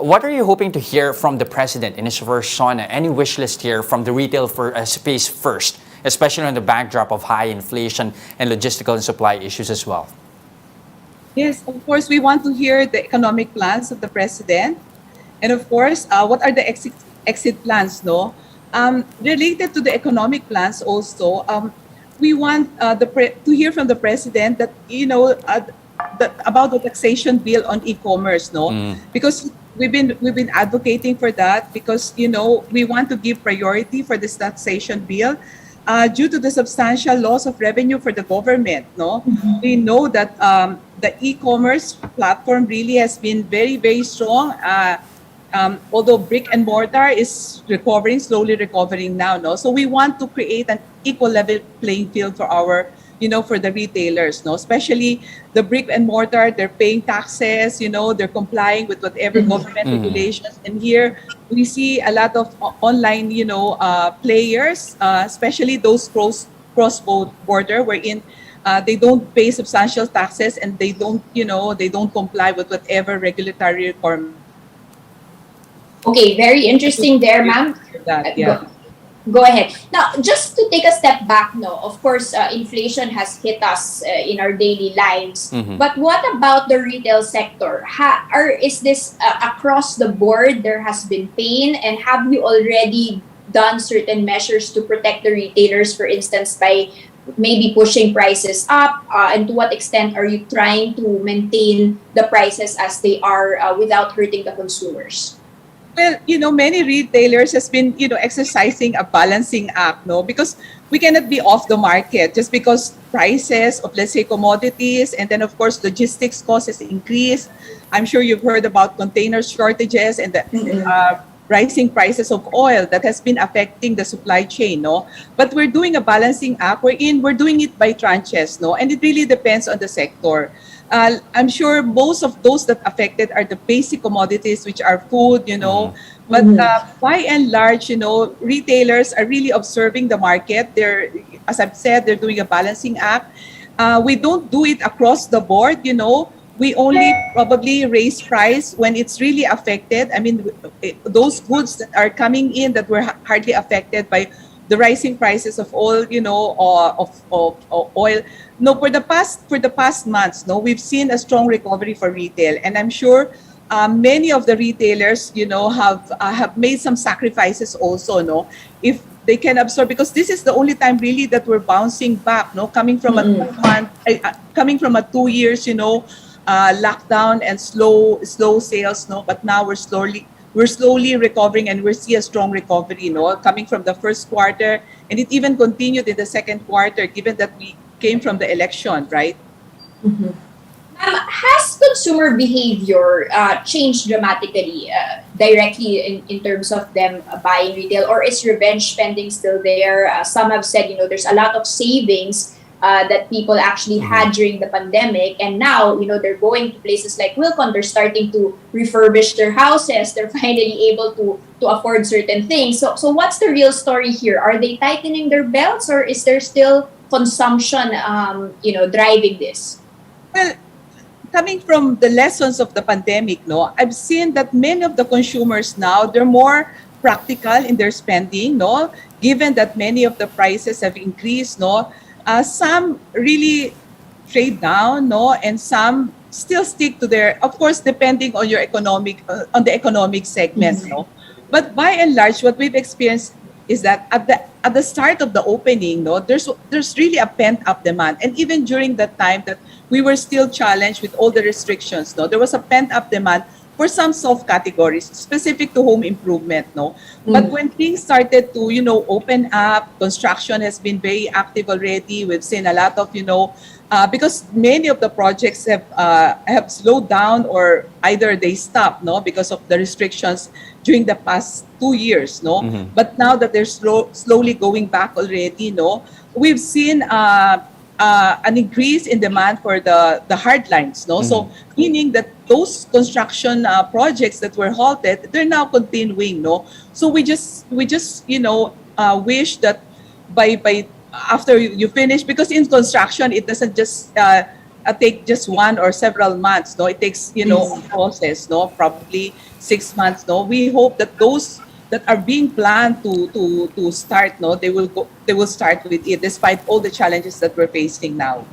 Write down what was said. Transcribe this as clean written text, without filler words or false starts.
What are you hoping to hear from the President in his first SONA? Any wish list here from the retail space first, especially on the backdrop of high inflation and logistical and supply issues as well? Yes, of course, we want to hear the economic plans of the President. And of course, what are the exit plans, no? Related to the economic plans also, we want to hear from the President that, about the taxation bill on e-commerce, no? Because we've been advocating for that because, we want to give priority for this taxation bill. Due to the substantial loss of revenue for the government, no, we know that the e-commerce platform really has been very, very strong. Although brick and mortar is slowly recovering now, no. So we want to create an equal level playing field for our, for the retailers, no. Especially the brick and mortar, they're paying taxes, they're complying with whatever government regulations. And here we see a lot of online, players, especially those cross-border, wherein they don't pay substantial taxes and they don't comply with whatever regulatory requirements. Okay, very interesting there, ma'am. Yeah. Go ahead. Now, just to take a step back, no, of course, inflation has hit us in our daily lives. But what about the retail sector? Is this across the board? There has been pain, and have you already done certain measures to protect the retailers, for instance, by maybe pushing prices up? And to what extent are you trying to maintain the prices as they are without hurting the consumers? Well, many retailers has been, exercising a balancing act, no? Because we cannot be off the market just because prices of, let's say, commodities and then, of course, logistics costs has increased. I'm sure you've heard about container shortages and the rising prices of oil that has been affecting the supply chain, no? But we're doing a balancing act. We're doing it by tranches, no? And it really depends on the sector. I'm sure most of those that affected are the basic commodities, which are food, But by and large, retailers are really observing the market. As I've said, they're doing a balancing act. We don't do it across the board, We only probably raise price when it's really affected. I mean, those goods that are coming in that were hardly affected by the rising prices of oil, of oil. No, for the past months, we've seen a strong recovery for retail, and I'm sure many of the retailers, have made some sacrifices also, if they can absorb, because this is the only time really that we're bouncing back, coming from a 2 month, coming from a 2 years, lockdown and slow sales, But now we're slowly recovering, and we see a strong recovery, coming from the first quarter, and it even continued in the second quarter, given that we came from the election, right? Has consumer behavior changed dramatically, directly in terms of them buying retail, or is revenge spending still there? Some have said, there's a lot of savings that people actually had during the pandemic, and now they're going to places like Wilcon. They're starting to refurbish their houses. They're finally able to afford certain things. So what's the real story here? Are they tightening their belts, or is there still consumption driving this? Well, coming from the lessons of the pandemic, I've seen that many of the consumers now, they're more practical in their spending, given that many of the prices have increased, some really trade down, and some still stick to their, of course, depending on your on the economic segment, But by and large, what we've experienced is that at the start of the opening, there's really a pent-up demand, and even during that time that we were still challenged with all the restrictions, there was a pent-up demand for some soft categories specific to home improvement, But when things started to, open up, construction has been very active already. We've seen a lot of, because many of the projects have slowed down, or either they stopped, because of the restrictions during the past 2 years, But now that they're slowly going back already, we've seen an increase in demand for the hard lines, So meaning that those construction projects that were halted, they're now continuing, So we just wish that by after you finish, because in construction it doesn't just take just 1 or several months, It takes a process, probably 6 months, no, we hope that those that are being planned to start, no, they will start with it despite all the challenges that we're facing now.